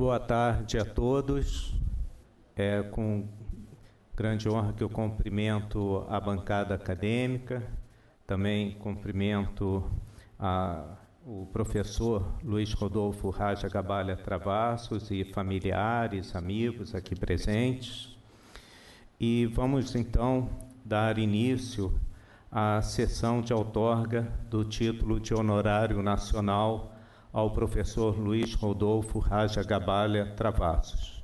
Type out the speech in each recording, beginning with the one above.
Boa tarde a todos. É com grande honra que eu cumprimento a bancada acadêmica, também cumprimento o professor Luiz Rodolfo Raja Gabalha Travassos e familiares, amigos aqui presentes. E vamos então dar início à sessão de outorga do título de honorário nacional ao professor Luiz Rodolfo Raja Gabalha Travassos.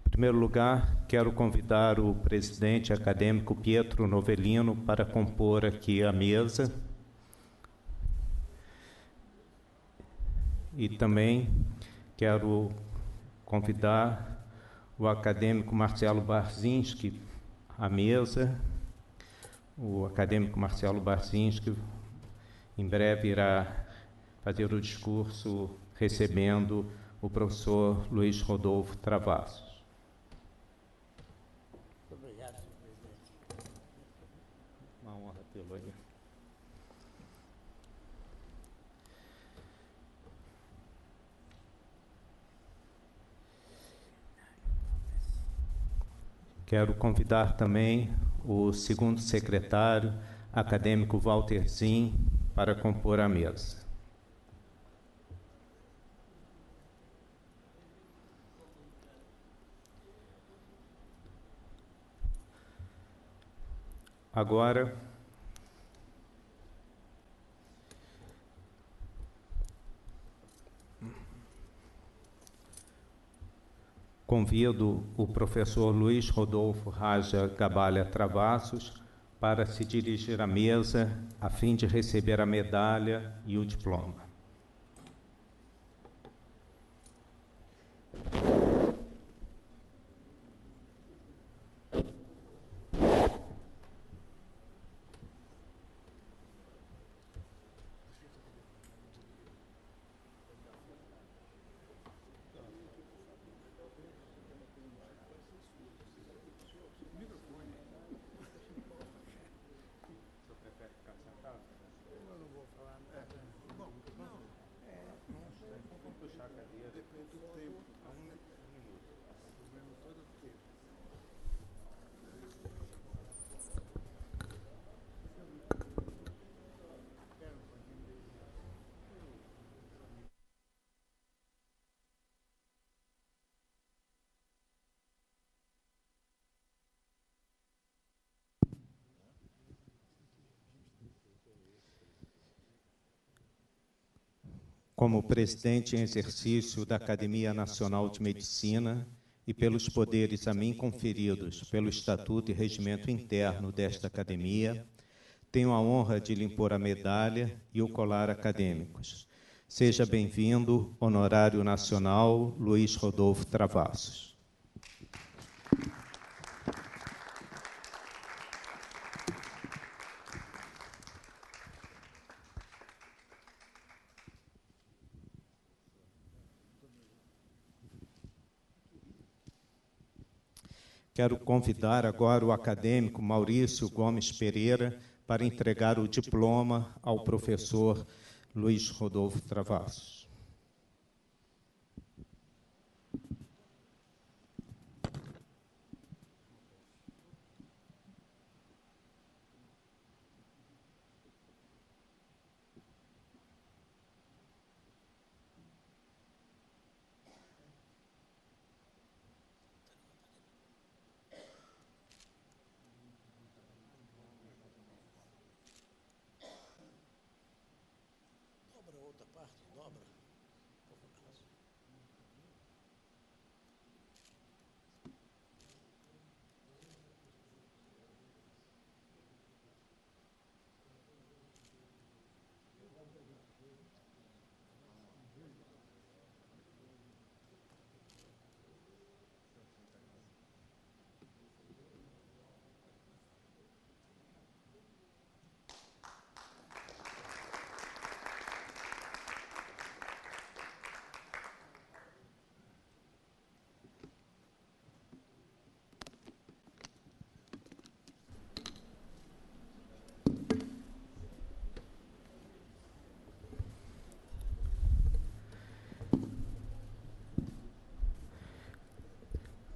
Em primeiro lugar, quero convidar o presidente acadêmico Pietro Novellino para compor aqui a mesa. E também quero convidar o acadêmico Marcelo Barzinski à mesa. O acadêmico Marcelo Barzinski em breve irá fazer o discurso recebendo o professor Luiz Rodolfo Travassos. Muito obrigado, senhor presidente. Uma honra tê-lo aí. Quero convidar também o segundo secretário, acadêmico Walter Zin, para compor a mesa. Agora, convido o professor Luiz Rodolfo Raja Gabalha Travassos para se dirigir à mesa a fim de receber a medalha e o diploma. Como presidente em exercício da Academia Nacional de Medicina e pelos poderes a mim conferidos pelo Estatuto e Regimento Interno desta Academia, tenho a honra de lhe impor a medalha e o colar acadêmicos. Seja bem-vindo, honorário nacional Luiz Rodolfo Travassos. Quero convidar agora o acadêmico Maurício Gomes Pereira para entregar o diploma ao professor Luiz Rodolfo Travassos. Dobra outra parte, dobra.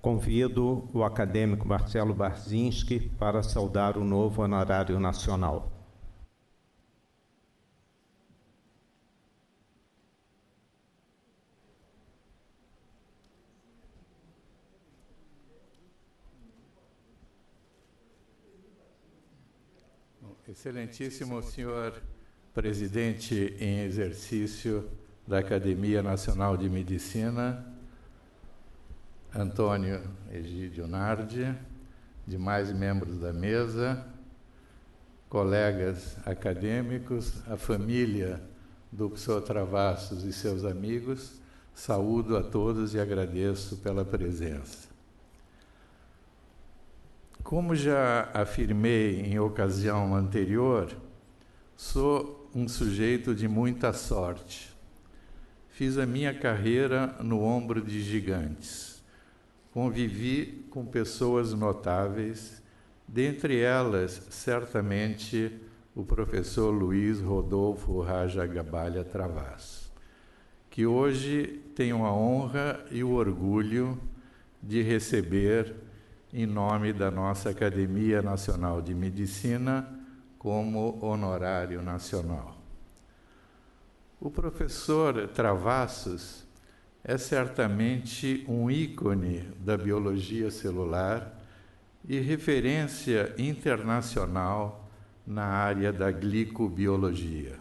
Convido o acadêmico Marcelo Barzinski para saudar o novo honorário nacional. Excelentíssimo senhor presidente em exercício da Academia Nacional de Medicina, Antônio Egídio Nardi, demais membros da mesa, colegas acadêmicos, a família do professor Travassos e seus amigos, saúdo a todos e agradeço pela presença. Como já afirmei em ocasião anterior, sou um sujeito de muita sorte. Fiz a minha carreira no ombro de gigantes. Convivi com pessoas notáveis, dentre elas, certamente, o professor Luiz Rodolfo Raja Gabalha Travassos, que hoje tenho a honra e o orgulho de receber em nome da nossa Academia Nacional de Medicina como honorário nacional. O professor Travassos é certamente um ícone da biologia celular e referência internacional na área da glicobiologia.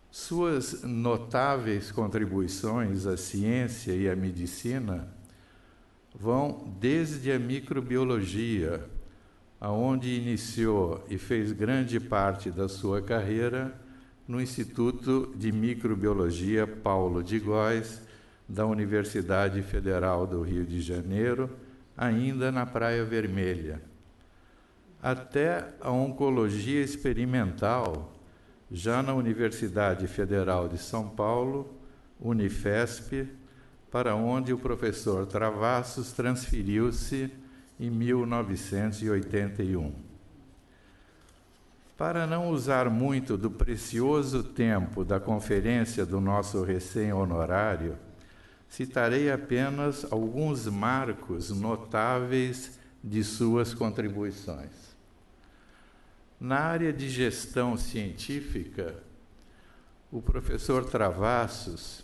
Suas notáveis contribuições à ciência e à medicina vão desde a microbiologia, aonde iniciou e fez grande parte da sua carreira no Instituto de Microbiologia Paulo de Góes, da Universidade Federal do Rio de Janeiro, ainda na Praia Vermelha, até a oncologia experimental, já na Universidade Federal de São Paulo, Unifesp, para onde o professor Travassos transferiu-se em 1981. Para não usar muito do precioso tempo da conferência do nosso recém-honorário, citarei apenas alguns marcos notáveis de suas contribuições. Na área de gestão científica, o professor Travassos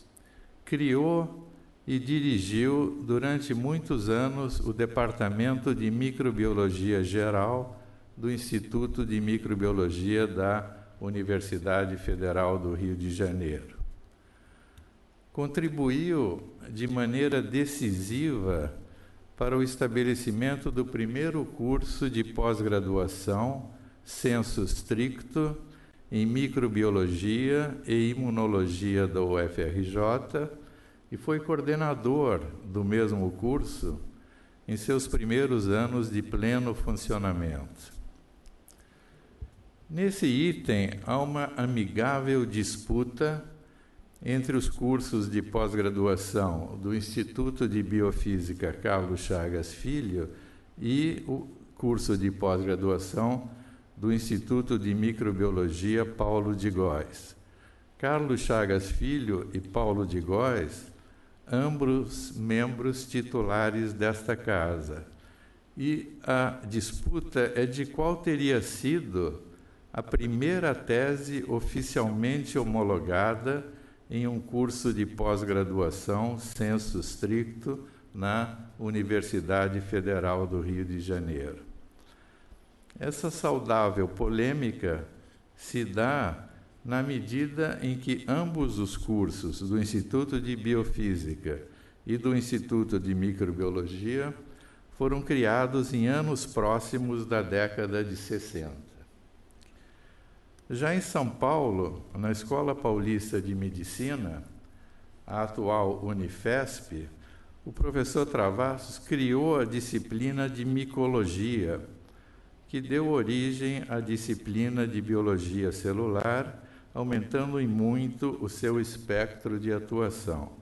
criou e dirigiu durante muitos anos o Departamento de Microbiologia Geral do Instituto de Microbiologia da Universidade Federal do Rio de Janeiro. Contribuiu de maneira decisiva para o estabelecimento do primeiro curso de pós-graduação, sensu stricto, em microbiologia e imunologia da UFRJ, e foi coordenador do mesmo curso em seus primeiros anos de pleno funcionamento. Nesse item, há uma amigável disputa entre os cursos de pós-graduação do Instituto de Biofísica Carlos Chagas Filho e o curso de pós-graduação do Instituto de Microbiologia Paulo de Góes. Carlos Chagas Filho e Paulo de Góes, ambos membros titulares desta casa. E a disputa é de qual teria sido a primeira tese oficialmente homologada em um curso de pós-graduação sensu stricto na Universidade Federal do Rio de Janeiro. Essa saudável polêmica se dá na medida em que ambos os cursos do Instituto de Biofísica e do Instituto de Microbiologia foram criados em anos próximos da década de 60. Já em São Paulo, na Escola Paulista de Medicina, a atual Unifesp, o professor Travassos criou a disciplina de micologia, que deu origem à disciplina de biologia celular, aumentando em muito o seu espectro de atuação.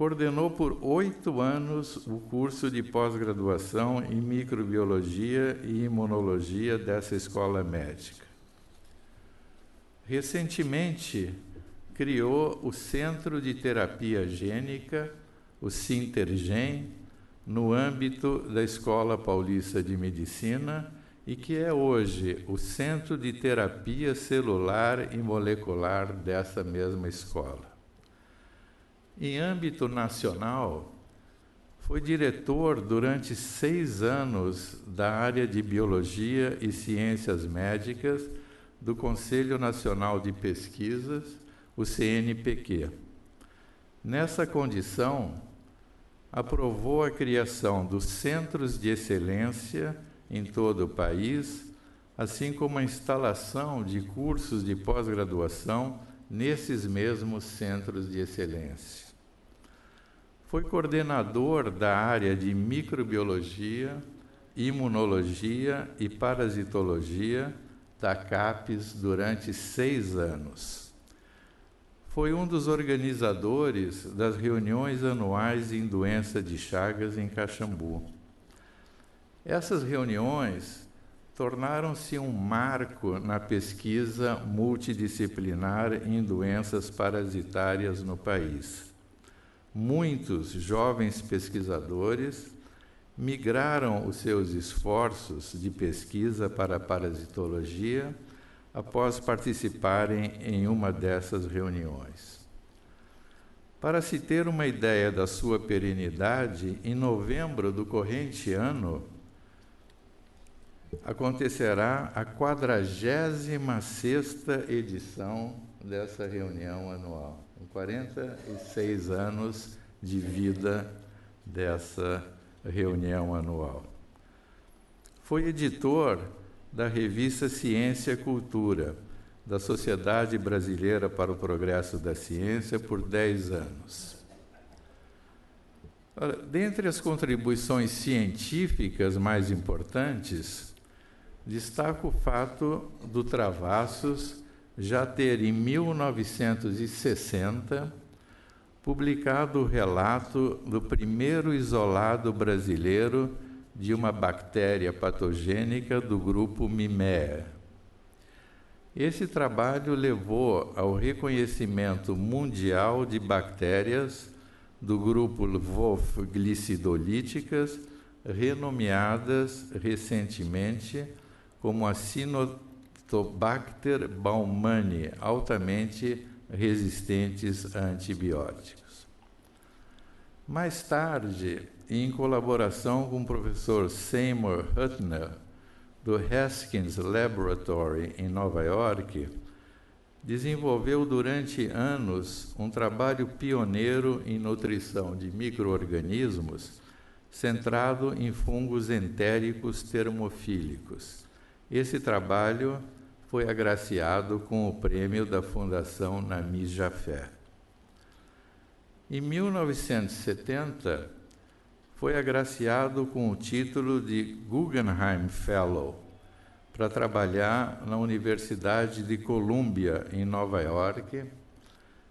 Coordenou por 8 anos o curso de pós-graduação em microbiologia e imunologia dessa escola médica. Recentemente, criou o Centro de Terapia Gênica, o Sintergem, no âmbito da Escola Paulista de Medicina e que é hoje o Centro de Terapia Celular e Molecular dessa mesma escola. Em âmbito nacional, foi diretor durante 6 anos da área de Biologia e Ciências Médicas do Conselho Nacional de Pesquisas, o CNPq. Nessa condição, aprovou a criação dos Centros de Excelência em todo o país, assim como a instalação de cursos de pós-graduação nesses mesmos Centros de Excelência. Foi coordenador da área de Microbiologia, Imunologia e Parasitologia da CAPES durante 6 anos. Foi um dos organizadores das reuniões anuais em doença de Chagas em Caxambu. Essas reuniões tornaram-se um marco na pesquisa multidisciplinar em doenças parasitárias no país. Muitos jovens pesquisadores migraram os seus esforços de pesquisa para a parasitologia após participarem em uma dessas reuniões. Para se ter uma ideia da sua perenidade, em novembro do corrente ano, acontecerá a 46ª edição dessa reunião anual, com 46 anos de vida dessa reunião anual. Foi editor da revista Ciência e Cultura, da Sociedade Brasileira para o Progresso da Ciência, por 10 anos. Ora, dentre as contribuições científicas mais importantes, destaco o fato do Travassos já ter, em 1960, publicado o relato do primeiro isolado brasileiro de uma bactéria patogênica do grupo Mimea. Esse trabalho levou ao reconhecimento mundial de bactérias do grupo Wolff glicidolíticas, renomeadas recentemente como a Cyanotobacter baumannii, altamente resistentes a antibióticos. Mais tarde, em colaboração com o professor Seymour Huttner, do Haskins Laboratory, em Nova York, desenvolveu durante anos um trabalho pioneiro em nutrição de micro-organismos centrado em fungos entéricos termofílicos. Esse trabalho foi agraciado com o prêmio da Fundação Nami Jafé. Em 1970, foi agraciado com o título de Guggenheim Fellow para trabalhar na Universidade de Columbia, em Nova York,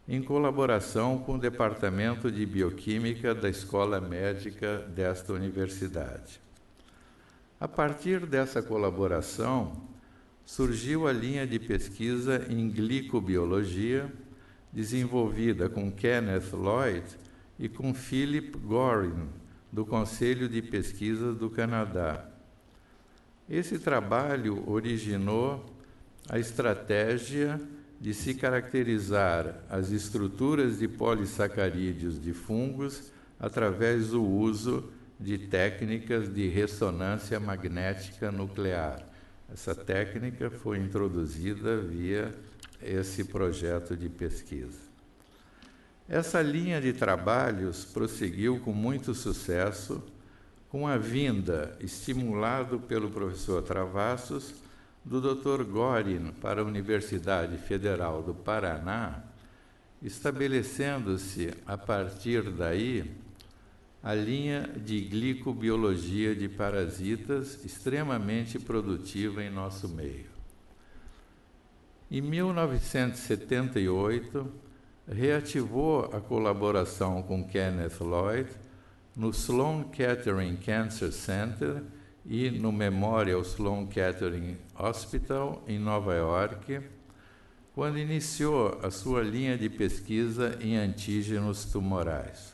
em colaboração com o Departamento de Bioquímica da Escola Médica desta universidade. A partir dessa colaboração, surgiu a linha de pesquisa em glicobiologia, desenvolvida com Kenneth Lloyd e com Philip Gorin, do Conselho de Pesquisas do Canadá. Esse trabalho originou a estratégia de se caracterizar as estruturas de polissacarídeos de fungos através do uso de técnicas de ressonância magnética nuclear. Essa técnica foi introduzida via esse projeto de pesquisa. Essa linha de trabalhos prosseguiu com muito sucesso, com a vinda, estimulado pelo professor Travassos, do Dr. Gorin para a Universidade Federal do Paraná, estabelecendo-se, a partir daí, a linha de glicobiologia de parasitas, extremamente produtiva em nosso meio. Em 1978, reativou a colaboração com Kenneth Lloyd no Sloan Kettering Cancer Center e no Memorial Sloan Kettering Hospital, em Nova York, quando iniciou a sua linha de pesquisa em antígenos tumorais.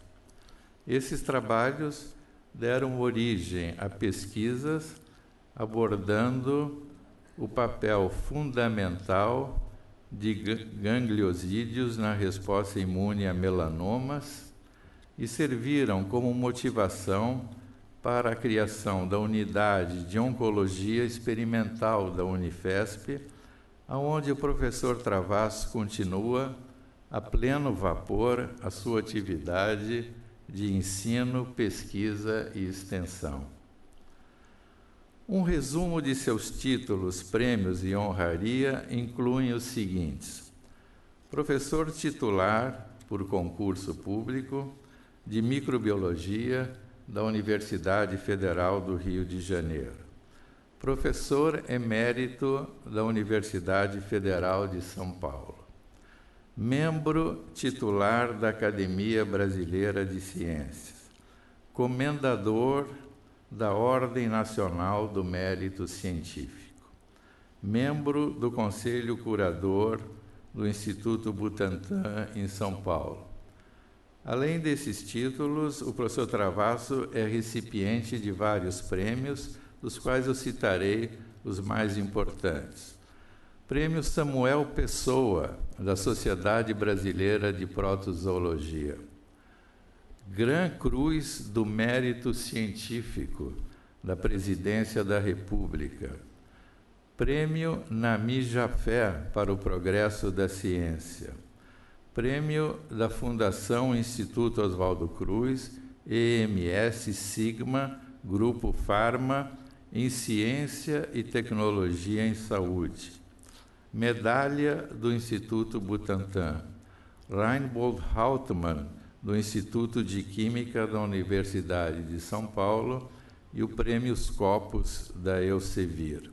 Esses trabalhos deram origem a pesquisas abordando o papel fundamental de gangliosídeos na resposta imune a melanomas e serviram como motivação para a criação da Unidade de Oncologia Experimental da Unifesp, onde o professor Travassos continua a pleno vapor a sua atividade de ensino, pesquisa e extensão. Um resumo de seus títulos, prêmios e honraria incluem os seguintes: professor titular, por concurso público, de Microbiologia da Universidade Federal do Rio de Janeiro. Professor emérito da Universidade Federal de São Paulo. Membro titular da Academia Brasileira de Ciências. Comendador da Ordem Nacional do Mérito Científico. Membro do Conselho Curador do Instituto Butantan, em São Paulo. Além desses títulos, o professor Travassos é recipiente de vários prêmios, dos quais eu citarei os mais importantes. Prêmio Samuel Pessoa, da Sociedade Brasileira de Protozoologia. Gran Cruz do Mérito Científico, da Presidência da República. Prêmio Nami Jafé para o Progresso da Ciência. Prêmio da Fundação Instituto Oswaldo Cruz, EMS Sigma, Grupo Pharma, em Ciência e Tecnologia em Saúde. Medalha do Instituto Butantan. Reinbold Hauptmann, do Instituto de Química da Universidade de São Paulo, e o Prêmio Scopus da Elsevier.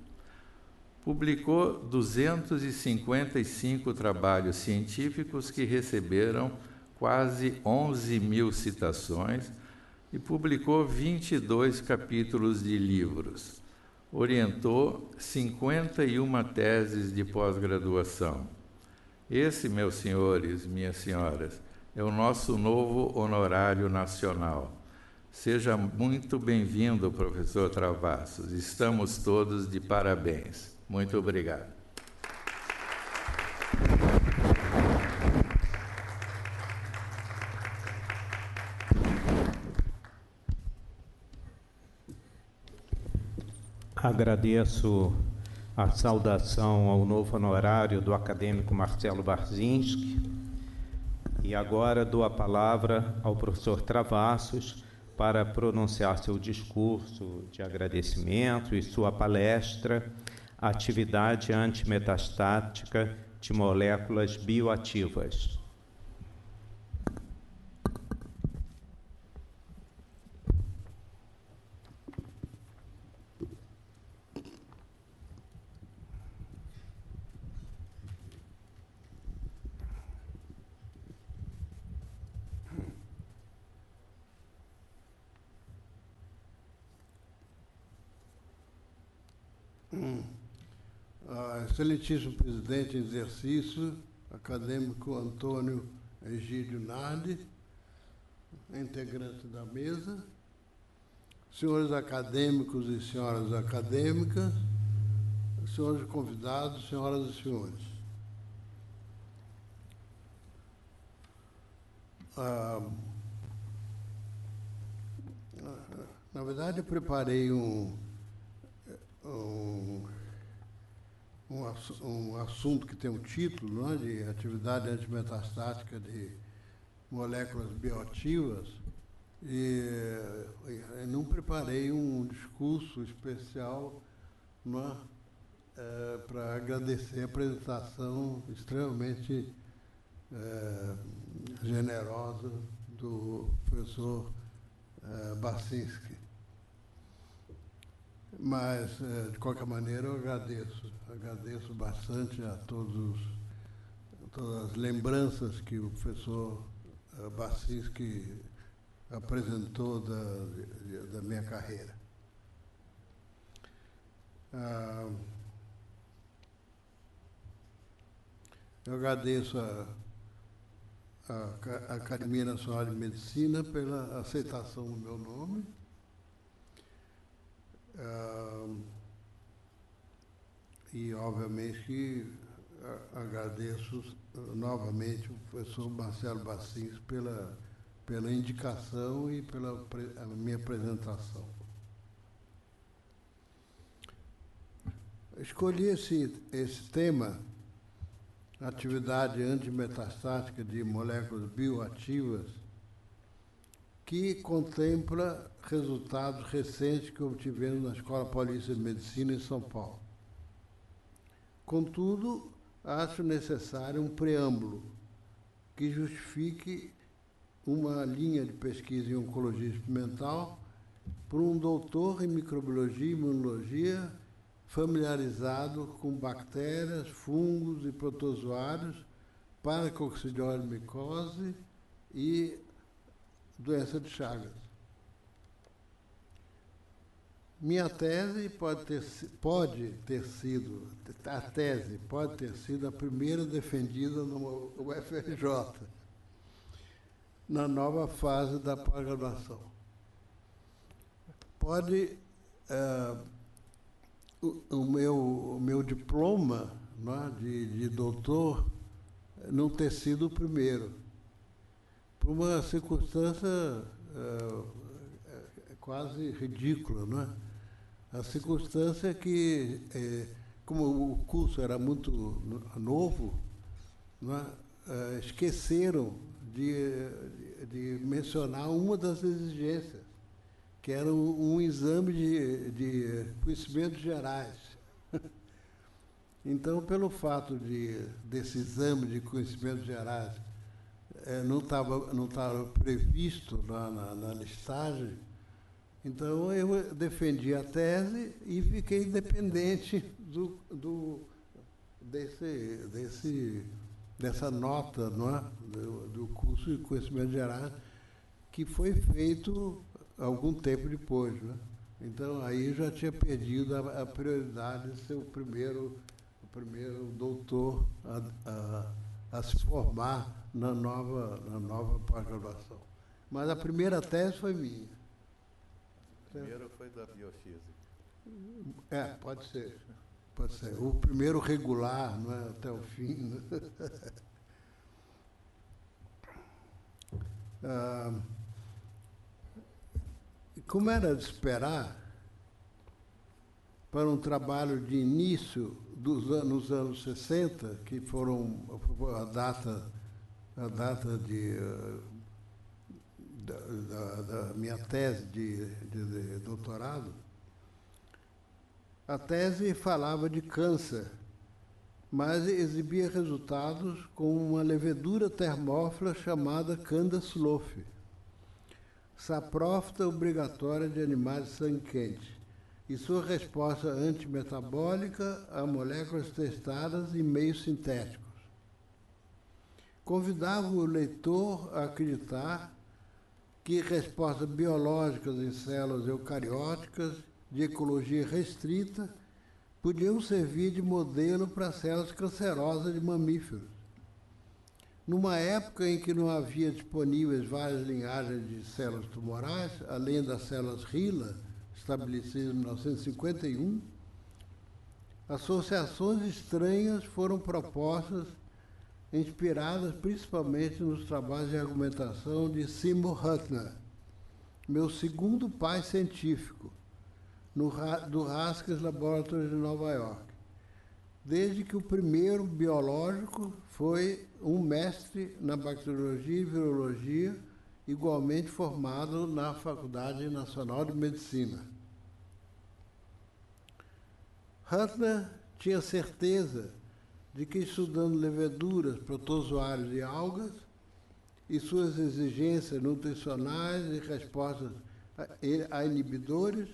Publicou 255 trabalhos científicos que receberam quase 11.000 citações e publicou 22 capítulos de livros. Orientou 51 teses de pós-graduação. Esse, meus senhores, minhas senhoras, é o nosso novo honorário nacional. Seja muito bem-vindo, professor Travassos. Estamos todos de parabéns. Muito obrigado. Agradeço a saudação ao novo honorário do acadêmico Marcelo Barzinski e agora dou a palavra ao professor Travassos para pronunciar seu discurso de agradecimento e sua palestra Atividade Antimetastática de Moléculas Bioativas. Excelentíssimo presidente em exercício, acadêmico Antônio Egídio Nardi, integrante da mesa, senhores acadêmicos e senhoras acadêmicas, senhores convidados, senhoras e senhores. Na verdade, eu preparei um assunto que tem um título, né, de atividade antimetastática de moléculas bioativas, e não preparei um discurso especial, né, para agradecer a apresentação extremamente generosa do professor Barzinski. Mas, de qualquer maneira, eu agradeço bastante a todas as lembranças que o professor Barzinski apresentou da minha carreira. Eu agradeço à Academia Nacional de Medicina pela aceitação do meu nome. E, obviamente, que agradeço novamente o professor Marcelo Bacins pela indicação e pela a minha apresentação. Escolhi esse tema, atividade antimetastática de moléculas bioativas, que contempla resultados recentes que obtivemos na Escola Paulista de Medicina em São Paulo. Contudo, acho necessário um preâmbulo que justifique uma linha de pesquisa em oncologia experimental por um doutor em microbiologia e imunologia familiarizado com bactérias, fungos e protozoários, paracoccidiose micose e doença de Chagas. Minha tese pode ter sido a primeira defendida no UFRJ, na nova fase da pós-graduação. O meu diploma, né, de doutor não ter sido o primeiro, por uma circunstância quase ridícula, não é? A circunstância é que, como o curso era muito novo, não é? Esqueceram de mencionar uma das exigências, que era um exame de conhecimentos gerais. Então, pelo fato desse exame de conhecimentos gerais não estava previsto lá na listagem, então eu defendi a tese e fiquei dependente dessa nota, não é? do curso de conhecimentos gerais, que foi feito algum tempo depois, né? Então, aí já tinha perdido a prioridade de ser o primeiro doutor a se formar na nova pós-graduação. Mas a primeira tese foi minha. O primeiro foi da biofísica. Pode ser. Pode ser. O primeiro regular, não é? Até o fim. Né? Como era de esperar, para um trabalho de início nos anos 60, que foram a data da minha tese de doutorado, a tese falava de câncer, mas exibia resultados com uma levedura termófila chamada Candida slough, saprófita obrigatória de animais de sangue quente, e sua resposta antimetabólica a moléculas testadas em meios sintéticos. Convidava o leitor a acreditar que respostas biológicas em células eucarióticas de ecologia restrita podiam servir de modelo para células cancerosas de mamíferos. Numa época em que não havia disponíveis várias linhagens de células tumorais, além das células HeLa, estabelecidas em 1951, associações estranhas foram propostas, inspiradas principalmente nos trabalhos de argumentação de Seymour Huttner, meu segundo pai científico, do Haskell Laboratory de Nova York, desde que o primeiro biológico foi um mestre na bacteriologia e virologia, igualmente formado na Faculdade Nacional de Medicina. Huttner tinha certeza de que, estudando leveduras, protozoários e algas, e suas exigências nutricionais e respostas a inibidores,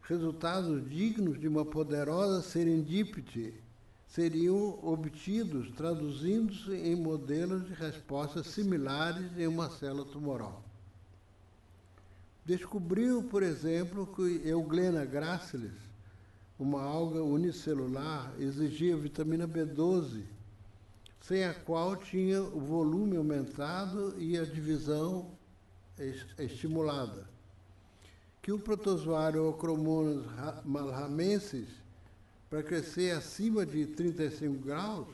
resultados dignos de uma poderosa serendipity seriam obtidos traduzindo-se em modelos de respostas similares em uma célula tumoral. Descobriu, por exemplo, que Euglena gracilis, uma alga unicelular, exigia vitamina B12, sem a qual tinha o volume aumentado e a divisão estimulada. Que o protozoário Ochromonas malhamensis, para crescer acima de 35 graus,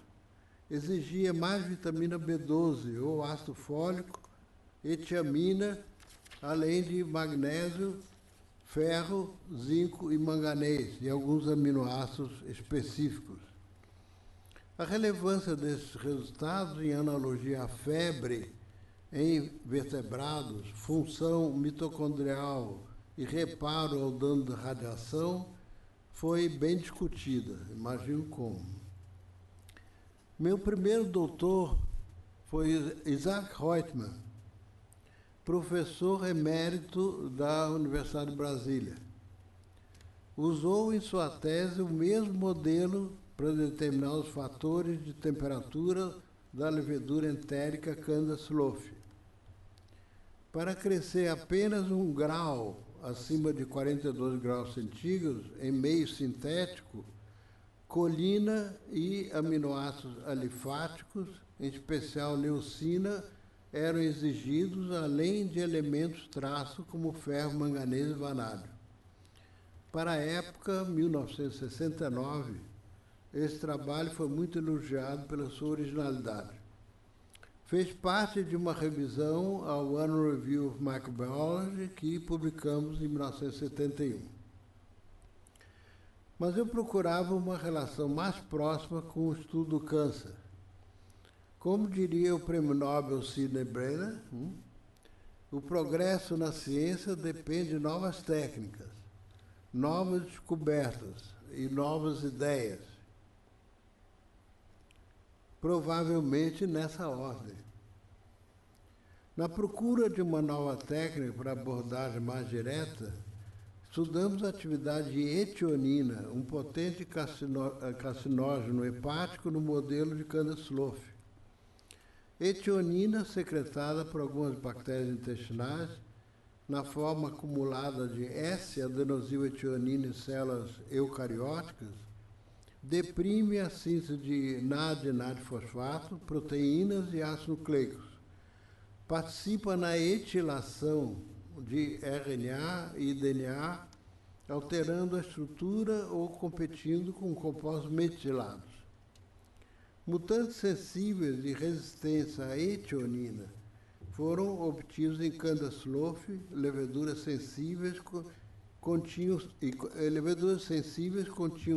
exigia mais vitamina B12 ou ácido fólico, etiamina, além de magnésio, ferro, zinco e manganês, e alguns aminoácidos específicos. A relevância desses resultados, em analogia à febre em vertebrados, função mitocondrial e reparo ao dano da radiação, foi bem discutida, imagino como. Meu primeiro doutor foi Isaac Reutemann, professor emérito da Universidade de Brasília. Usou em sua tese o mesmo modelo para determinar os fatores de temperatura da levedura entérica Candida strophi. Para crescer apenas 1 grau acima de 42 graus centígrados em meio sintético, colina e aminoácidos alifáticos, em especial leucina, eram exigidos, além de elementos traço como ferro, manganês e vanádio. Para a época, 1969, esse trabalho foi muito elogiado pela sua originalidade. Fez parte de uma revisão ao Annual Review of Microbiology que publicamos em 1971. Mas eu procurava uma relação mais próxima com o estudo do câncer. Como diria o prêmio Nobel Sidney Brenner, o progresso na ciência depende de novas técnicas, novas descobertas e novas ideias. Provavelmente nessa ordem. Na procura de uma nova técnica para abordagem mais direta, estudamos a atividade de etionina, um potente carcinógeno hepático no modelo de Candida strophi. Etionina secretada por algumas bactérias intestinais na forma acumulada de S-adenosilmetionina em células eucarióticas, deprime a síntese de NAD e NAD-fosfato, proteínas e ácidos nucleicos. Participa na etilação de RNA e DNA, alterando a estrutura ou competindo com compostos metilados. Mutantes sensíveis de resistência à etionina foram obtidos em Candida strophi, leveduras sensíveis continham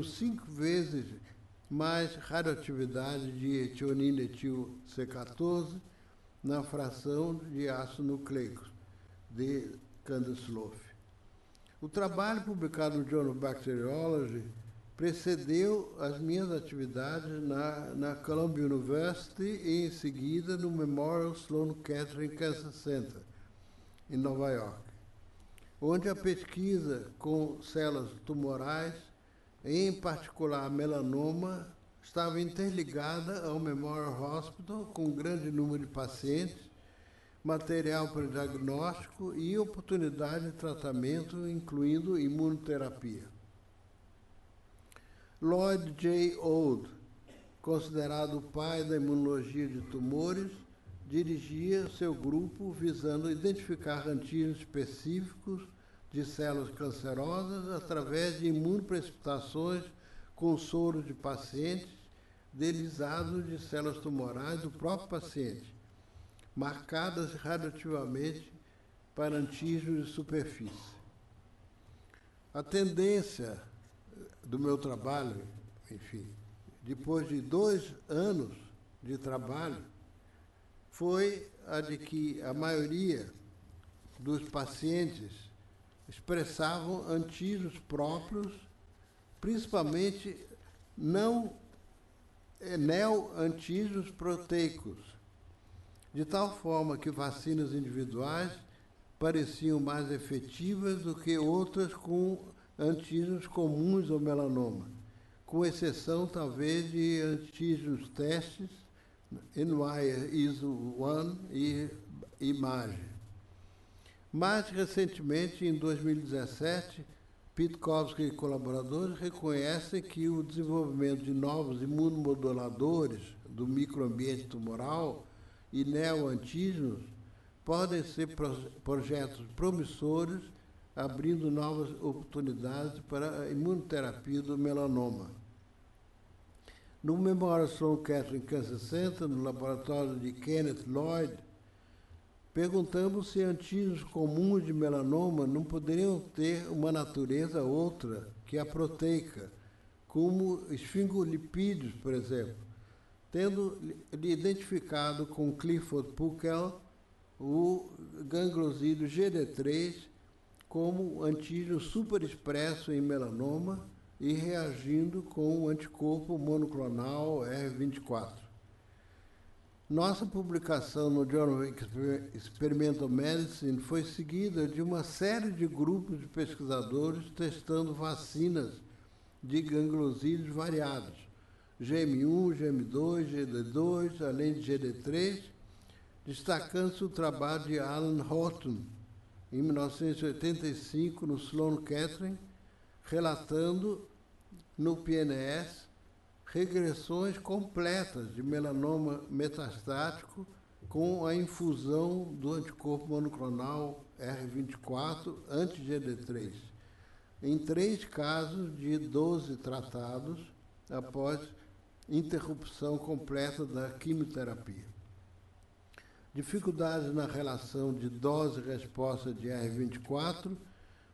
5 vezes mais radioatividade de etionina etil C14 na fração de ácidos nucleicos de Candida strophi. O trabalho publicado no Journal of Bacteriology precedeu as minhas atividades na Columbia University e, em seguida, no Memorial Sloan Kettering Cancer Center, em Nova York, onde a pesquisa com células tumorais, em particular melanoma, estava interligada ao Memorial Hospital com um grande número de pacientes, material para diagnóstico e oportunidade de tratamento, incluindo imunoterapia. Lloyd J. Old, considerado o pai da imunologia de tumores, dirigia seu grupo visando identificar antígenos específicos de células cancerosas através de imunoprecipitações com soro de pacientes delisados de células tumorais do próprio paciente, marcadas radioativamente para antígenos de superfície. A tendência do meu trabalho, enfim, depois de 2 anos de trabalho, foi a de que a maioria dos pacientes expressavam antígenos próprios, principalmente neoantígenos proteicos, de tal forma que vacinas individuais pareciam mais efetivas do que outras com antígenos comuns ao melanoma, com exceção, talvez, de antígenos testes, NY-ISO-1 e IMAGE. Mais recentemente, em 2017, Pitkowski e colaboradores reconhecem que o desenvolvimento de novos imunomoduladores do microambiente tumoral e neoantígenos podem ser projetos promissores, abrindo novas oportunidades para a imunoterapia do melanoma. No Memorial Sloan Kettering Cancer Center, no laboratório de Kenneth Lloyd, perguntamos se antígenos comuns de melanoma não poderiam ter uma natureza outra que a proteica, como esfingolipídios, por exemplo, tendo identificado com Clifford Puckel o gangliosídeo GD3 como antígeno superexpresso em melanoma e reagindo com o anticorpo monoclonal R24. Nossa publicação no Journal of Experimental Medicine foi seguida de uma série de grupos de pesquisadores testando vacinas de gangliosídeos variados, GM1, GM2, GD2, além de GD3, destacando-se o trabalho de Alan Horton, em 1985, no Sloan Kettering, relatando no PNS regressões completas de melanoma metastático com a infusão do anticorpo monoclonal R24 anti-GD3, em 3 casos de 12 tratados após interrupção completa da quimioterapia. Dificuldades na relação de dose e resposta de R24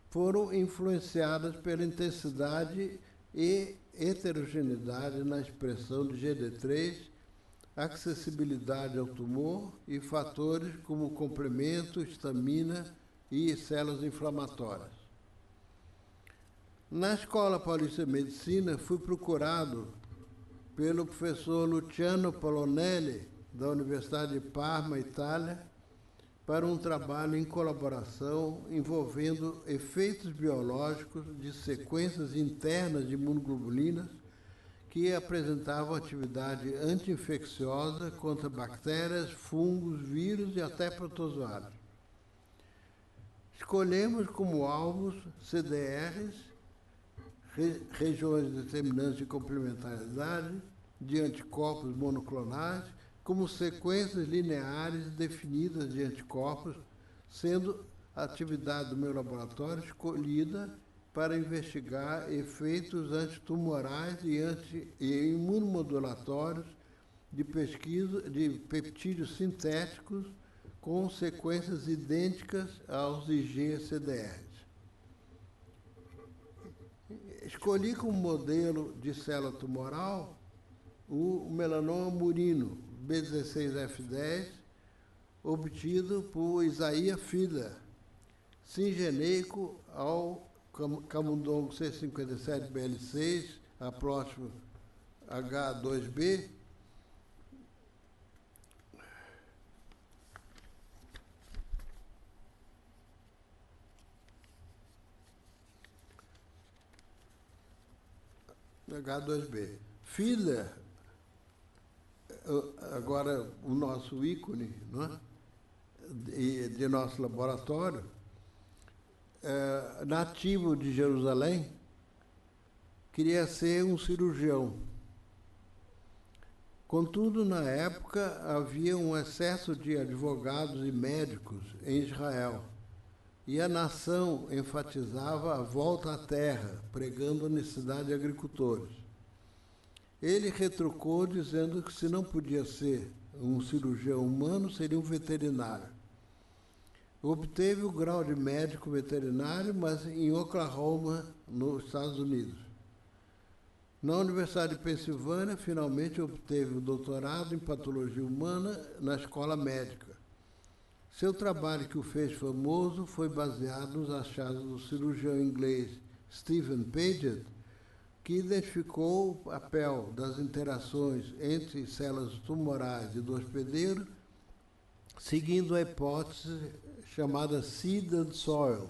foram influenciadas pela intensidade e heterogeneidade na expressão de GD3, acessibilidade ao tumor e fatores como complemento, histamina e células inflamatórias. Na Escola Paulista de Medicina, fui procurado pelo professor Luciano Polonelli, da Universidade de Parma, Itália, para um trabalho em colaboração envolvendo efeitos biológicos de sequências internas de imunoglobulinas que apresentavam atividade anti-infecciosa contra bactérias, fungos, vírus e até protozoários. Escolhemos como alvos CDRs, regiões determinantes de complementaridade, de anticorpos monoclonais, como sequências lineares definidas de anticorpos, sendo a atividade do meu laboratório escolhida para investigar efeitos antitumorais e imunomodulatórios de pesquisa de peptídeos sintéticos com sequências idênticas aos IgCDRs. Escolhi como modelo de célula tumoral o melanoma murino, B16F10, obtido por Isaiah Fiedler, singeneico ao camundongo C57BL6, a próximo H2B, H2B. Fiedler, agora o nosso ícone, não é? de nosso laboratório, nativo de Jerusalém, queria ser um cirurgião. Contudo, na época, havia um excesso de advogados e médicos em Israel, e a nação enfatizava a volta à terra, pregando a necessidade de agricultores. Ele retrucou dizendo que se não podia ser um cirurgião humano, seria um veterinário. Obteve o grau de médico veterinário, mas em Oklahoma, nos Estados Unidos. Na Universidade de Pensilvânia, finalmente obteve o doutorado em patologia humana na escola médica. Seu trabalho que o fez famoso foi baseado nos achados do cirurgião inglês Stephen Paget, que identificou o papel das interações entre células tumorais e do hospedeiro, seguindo a hipótese chamada Seed and Soil,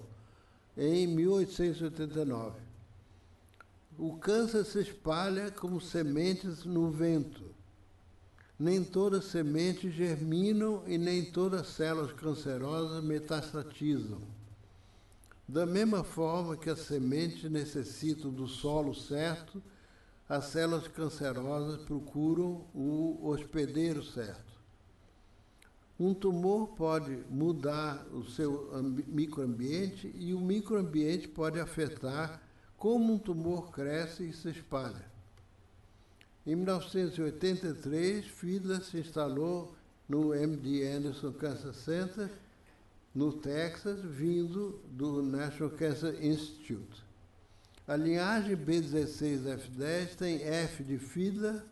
em 1889. O câncer se espalha como sementes no vento. Nem todas as sementes germinam e nem todas as células cancerosas metastatizam. Da mesma forma que as sementes necessitam do solo certo, as células cancerosas procuram o hospedeiro certo. Um tumor pode mudar o seu microambiente e o microambiente pode afetar como um tumor cresce e se espalha. Em 1983, Fiedler se instalou no MD Anderson Cancer Center, no Texas, vindo do National Cancer Institute. A linhagem B16F10 tem F de Fiedler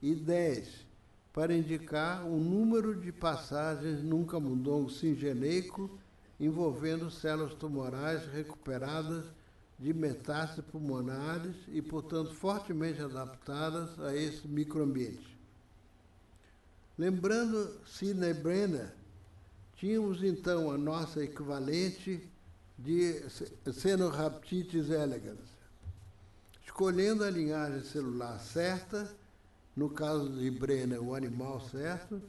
e 10, para indicar o número de passagens num camundongo singeneico envolvendo células tumorais recuperadas de metástases pulmonares e, portanto, fortemente adaptadas a esse microambiente. Lembrando Sidney Brenner, tínhamos então a nossa equivalente de Caenorhabditis elegans. Escolhendo a linhagem celular certa, no caso de Brenner, o animal certo,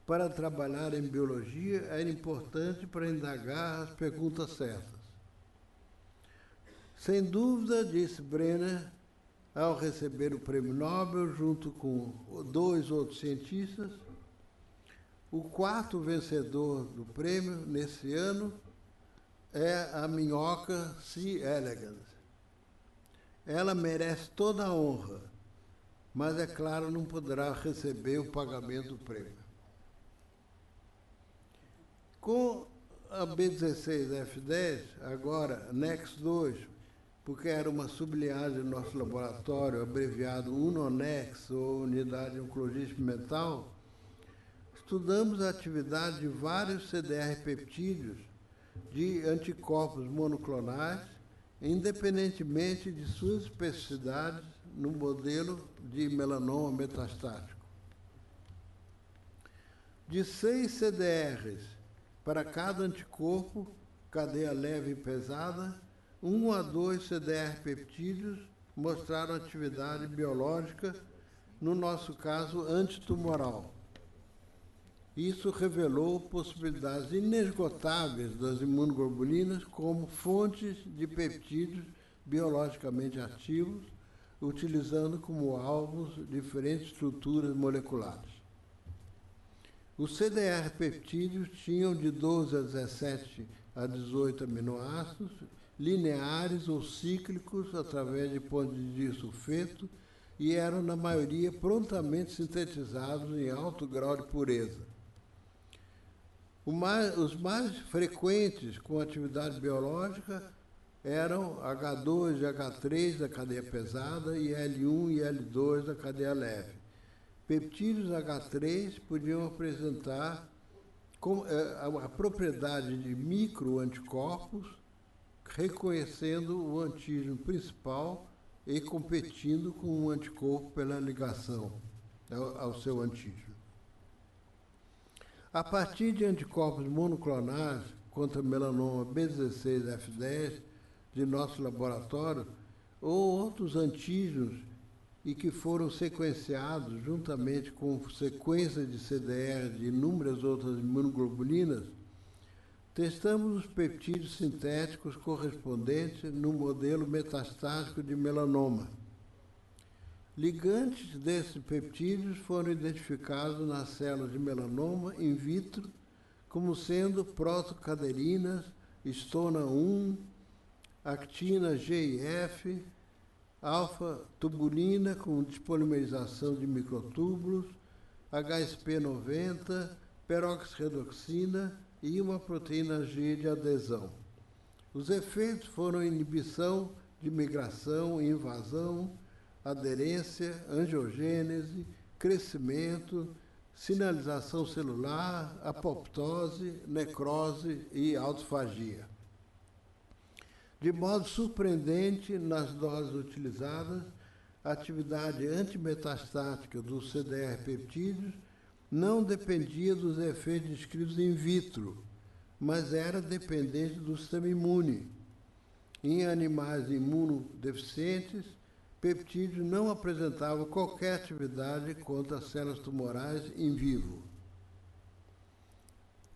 para trabalhar em biologia era importante para indagar as perguntas certas. Sem dúvida, disse Brenner, ao receber o prêmio Nobel, junto com 2 outros cientistas, o 4º vencedor do prêmio nesse ano é a minhoca C. elegans. Ela merece toda a honra, mas, é claro, não poderá receber o pagamento do prêmio. Com a B16F10, agora NEX2, porque era uma sublinhagem do nosso laboratório, abreviado UNONEX, ou Unidade de Oncologia Experimental, estudamos a atividade de vários CDR-peptídeos de anticorpos monoclonais, independentemente de suas especificidades no modelo de melanoma metastático. De 6 CDRs para cada anticorpo, cadeia leve e pesada, 1 a 2 CDR-peptídeos mostraram atividade biológica, no nosso caso, antitumoral. Isso revelou possibilidades inesgotáveis das imunoglobulinas como fontes de peptídeos biologicamente ativos, utilizando como alvos diferentes estruturas moleculares. Os CDR-peptídeos tinham de 12 a 17 a 18 aminoácidos, lineares ou cíclicos através de pontos de disulfeto e eram, na maioria, prontamente sintetizados em alto grau de pureza. Os mais frequentes com atividade biológica eram H2 e H3 da cadeia pesada e L1 e L2 da cadeia leve. Peptídeos H3 podiam apresentar a propriedade de microanticorpos, reconhecendo o antígeno principal e competindo com um anticorpo pela ligação ao seu antígeno. A partir de anticorpos monoclonais contra melanoma B16F10 de nosso laboratório, ou outros antígenos e que foram sequenciados juntamente com sequências de CDR de inúmeras outras imunoglobulinas, testamos os peptídeos sintéticos correspondentes no modelo metastático de melanoma. Ligantes desses peptídeos foram identificados nas células de melanoma in vitro como sendo protocaderinas, histona 1, actina G e F, alfa-tubulina com despolimerização de microtúbulos, HSP90, peroxirredoxina e uma proteína G de adesão. Os efeitos foram inibição de migração, invasão, aderência, angiogênese, crescimento, sinalização celular, apoptose, necrose e autofagia. De modo surpreendente, nas doses utilizadas, a atividade antimetastática dos CDR-peptídeos não dependia dos efeitos descritos in vitro, mas era dependente do sistema imune. Em animais imunodeficientes, peptídeos não apresentavam qualquer atividade contra as células tumorais em vivo.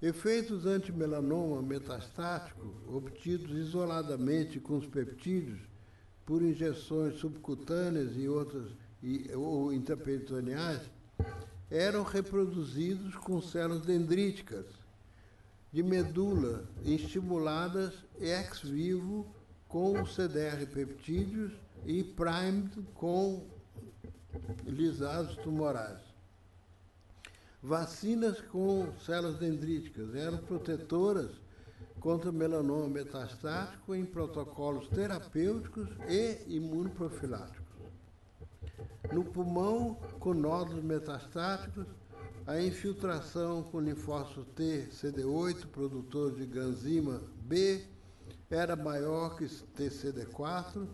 Efeitos antimelanoma metastático obtidos isoladamente com os peptídeos por injeções subcutâneas ou intraperitoneais eram reproduzidos com células dendríticas de medula estimuladas ex vivo com CDR peptídeos e primed com lisados tumorais. Vacinas com células dendríticas eram protetoras contra melanoma metastático em protocolos terapêuticos e imunoprofiláticos. No pulmão, com nódulos metastáticos, a infiltração com linfócito T, CD8, produtor de granzima B, era maior que TCD4,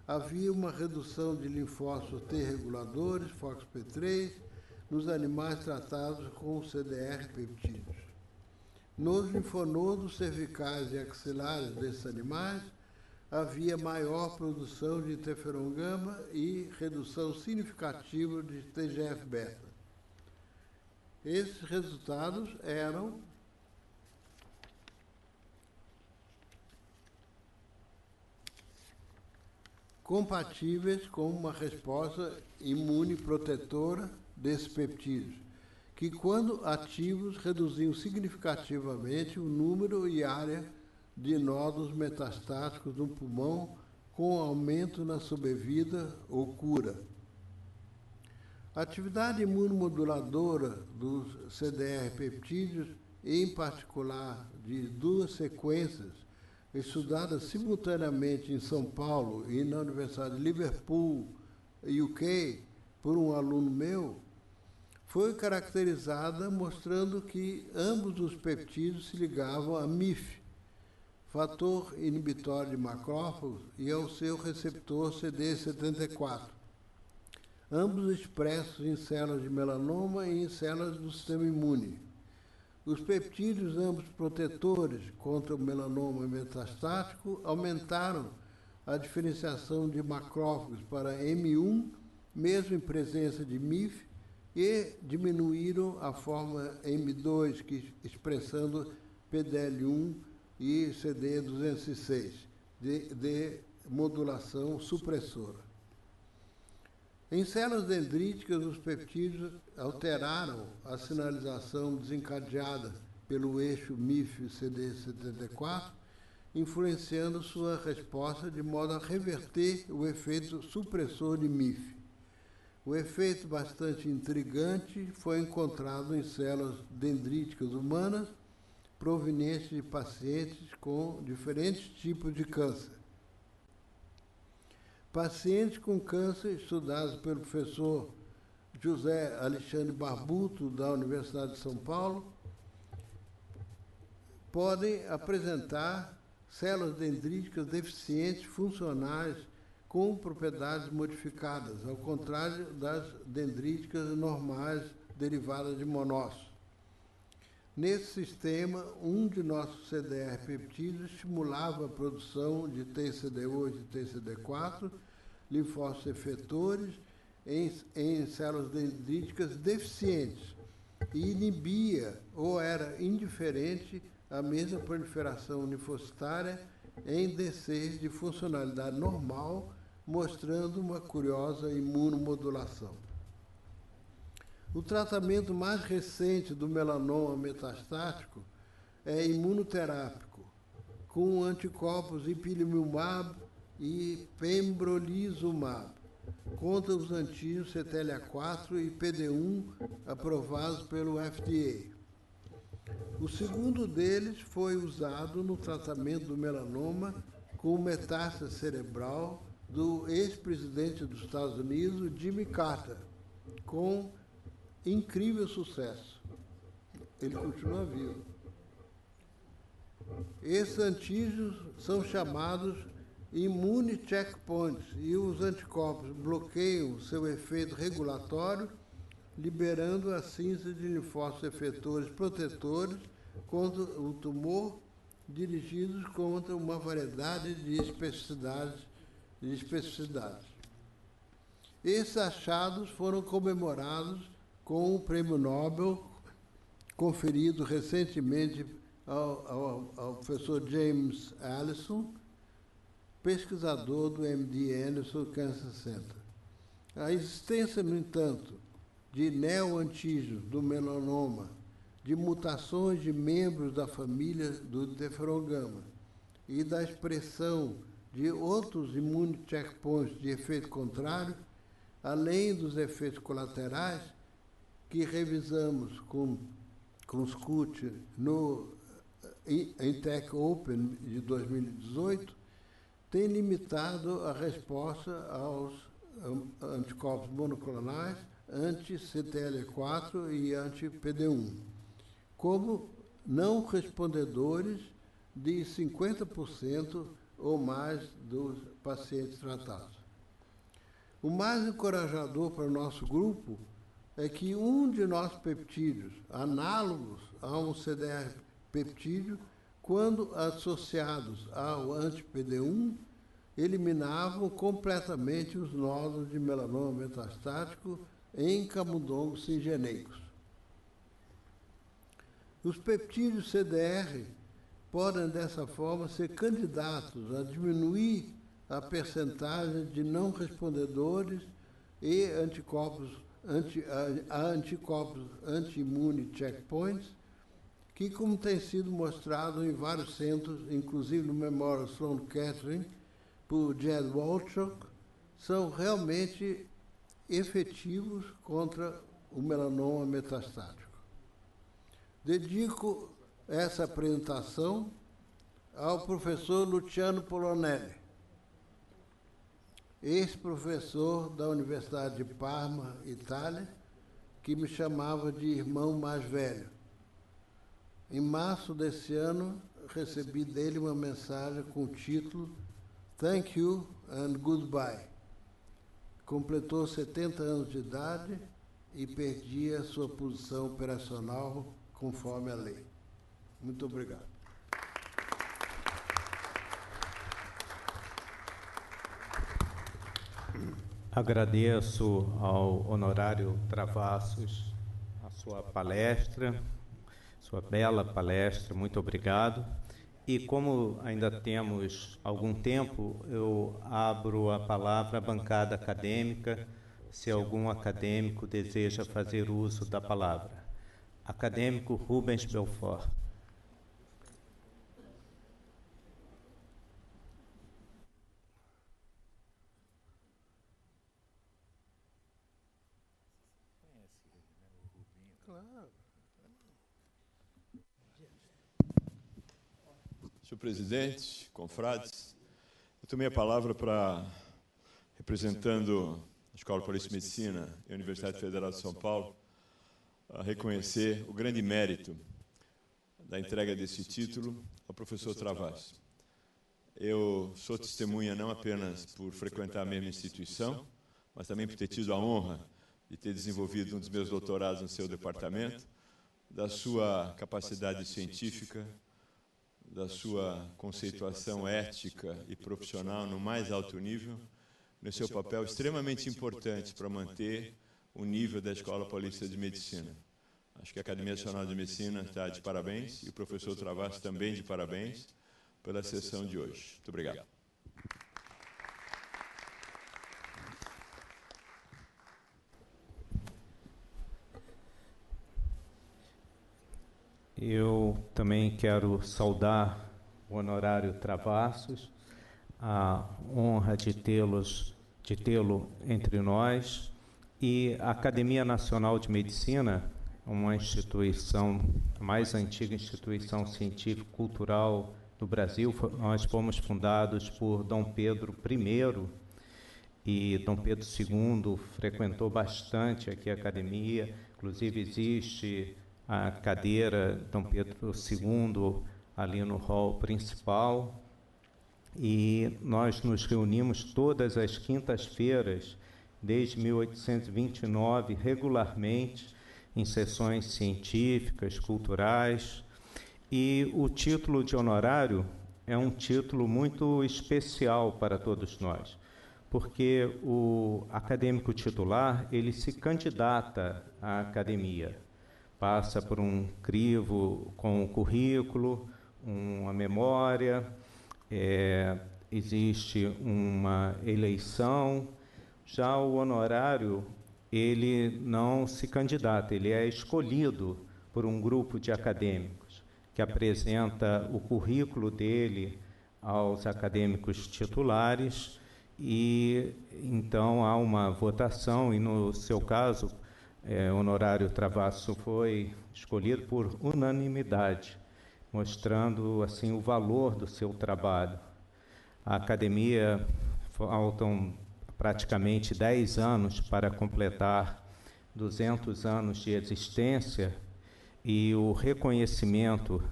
havia uma redução de linfócitos T reguladores, FOXP3, nos animais tratados com CDR peptídeos. Nos linfonodos cervicais e axilares desses animais, havia maior produção de interferon gama e redução significativa de TGF-beta. Esses resultados eram compatíveis com uma resposta imune protetora desses peptídeos, que, quando ativos, reduziam significativamente o número e área de nódulos metastáticos no pulmão, com aumento na sobrevida ou cura. A atividade imunomoduladora dos CDR peptídeos, em particular de duas sequências estudadas simultaneamente em São Paulo e na Universidade de Liverpool, UK, por um aluno meu, foi caracterizada mostrando que ambos os peptídeos se ligavam a MIF, fator inibitório de macrófagos, e ao seu receptor CD74, ambos expressos em células de melanoma e em células do sistema imune. Os peptídeos, ambos protetores contra o melanoma metastático, aumentaram a diferenciação de macrófagos para M1, mesmo em presença de MIF, e diminuíram a forma M2, expressando PDL1 e CD206, de modulação supressora. Em células dendríticas, os peptídeos alteraram a sinalização desencadeada pelo eixo MIF-CD74, influenciando sua resposta de modo a reverter o efeito supressor de MIF. O efeito bastante intrigante foi encontrado em células dendríticas humanas provenientes de pacientes com diferentes tipos de câncer. Pacientes com câncer estudados pelo professor José Alexandre Barbuto, da Universidade de São Paulo, podem apresentar células dendríticas deficientes funcionais com propriedades modificadas, ao contrário das dendríticas normais derivadas de monócitos. Nesse sistema, um de nossos CDR peptídeos estimulava a produção de TCD8 e TCD4, linfócitos efetores, em células dendríticas deficientes, e inibia ou era indiferente à mesma proliferação linfocitária em DCs de funcionalidade normal, mostrando uma curiosa imunomodulação. O tratamento mais recente do melanoma metastático é imunoterápico, com anticorpos ipilimumab e pembrolizumab, contra os antígenos CTLA4 e PD1 aprovados pelo FDA. O segundo deles foi usado no tratamento do melanoma com metástase cerebral do ex-presidente dos Estados Unidos, Jimmy Carter, com incrível sucesso. Ele continua vivo. Esses antígenos são chamados immune checkpoints e os anticorpos bloqueiam seu efeito regulatório, liberando a síntese de linfócitos efetores protetores contra o tumor, dirigidos contra uma variedade de especificidades. Esses achados foram comemorados com o Prêmio Nobel conferido recentemente ao professor James Allison, pesquisador do MD Anderson Cancer Center. A existência, no entanto, de neoantígenos do melanoma, de mutações de membros da família do interferon-gama e da expressão de outros imunocheckpoints de efeito contrário, além dos efeitos colaterais que revisamos com os CUT no Intech Open de 2018, tem limitado a resposta aos anticorpos monoclonais anti-CTLA4 e anti-PD1, como não respondedores de 50% ou mais dos pacientes tratados. O mais encorajador para o nosso grupo é que um de nossos peptídeos, análogos a um CDR peptídeo, quando associados ao anti-PD1, eliminavam completamente os nódulos de melanoma metastático em camundongos singeneicos. Os peptídeos CDR podem, dessa forma, ser candidatos a diminuir a percentagem de não respondedores e anticorpos anti-imune checkpoints, que, como tem sido mostrado em vários centros, inclusive no Memorial Sloan Kettering, por Jed Wolchok, são realmente efetivos contra o melanoma metastático. Dedico essa apresentação ao professor Luciano Polonelli, ex-professor da Universidade de Parma, Itália, que me chamava de irmão mais velho. Em março desse ano, recebi dele uma mensagem com o título Thank you and Goodbye. Completou 70 anos de idade e perdia sua posição operacional conforme a lei. Muito obrigado. Agradeço ao honorário Travassos a sua palestra, sua bela palestra, muito obrigado. E como ainda temos algum tempo, eu abro a palavra à bancada acadêmica, se algum acadêmico deseja fazer uso da palavra. Acadêmico Rubens Belfort. Senhor presidente, confrades, eu tomei a palavra para, representando a Escola Paulista de Medicina e a Universidade Federal de São Paulo, a reconhecer o grande mérito da entrega desse título ao professor Travassos. Eu sou testemunha não apenas por frequentar a mesma instituição, mas também por ter tido a honra de ter desenvolvido um dos meus doutorados no seu departamento, da sua capacidade científica, da sua conceituação ética e profissional no mais alto nível, no seu papel extremamente importante para manter o nível da Escola Paulista de Medicina. Acho que a Academia Nacional de Medicina está de parabéns e o professor Travassos também de parabéns pela sessão de hoje. Muito obrigado. Eu também quero saudar o honorário Travassos, a honra de tê-lo entre nós, e a Academia Nacional de Medicina, uma instituição, a mais antiga instituição científico-cultural do Brasil. Nós fomos fundados por Dom Pedro I, e Dom Pedro II frequentou bastante aqui a academia, inclusive existe a cadeira Dom Pedro II ali no hall principal, e nós nos reunimos todas as quintas-feiras, desde 1829, regularmente, em sessões científicas, culturais, e o título de honorário é um título muito especial para todos nós, porque o acadêmico titular, ele se candidata à academia, passa por um crivo com o currículo, uma memória, existe uma eleição. Já o honorário, ele não se candidata, ele é escolhido por um grupo de acadêmicos que apresenta o currículo dele aos acadêmicos titulares e então há uma votação e, no seu caso, Honorário Travasso foi escolhido por unanimidade, mostrando assim o valor do seu trabalho. A academia, faltam praticamente 10 anos para completar 200 anos de existência e o reconhecimento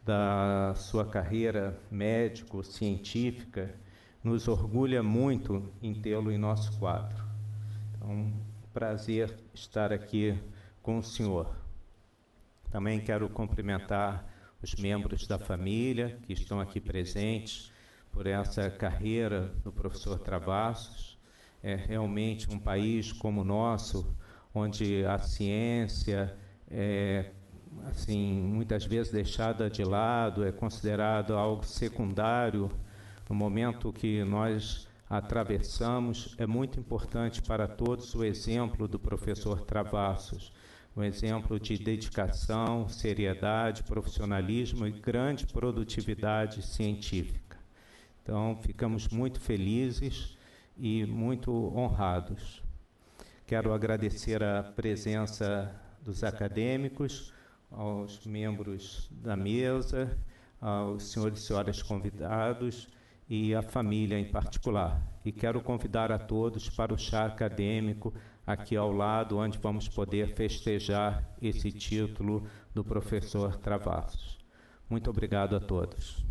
da sua carreira médico-científica nos orgulha muito em tê-lo em nosso quadro. Então, prazer estar aqui com o senhor. Também quero cumprimentar os membros da família que estão aqui presentes por essa carreira do professor Travassos. É realmente um país como o nosso, onde a ciência é assim, muitas vezes deixada de lado, é considerado algo secundário. No momento que nós atravessamos, é muito importante para todos o exemplo do professor Travassos, um exemplo de dedicação, seriedade, profissionalismo e grande produtividade científica. Então, ficamos muito felizes e muito honrados. Quero agradecer a presença dos acadêmicos, aos membros da mesa, aos senhores e senhoras convidados e à família em particular. E quero convidar a todos para o chá acadêmico aqui ao lado, onde vamos poder festejar esse título do professor Travassos. Muito obrigado a todos.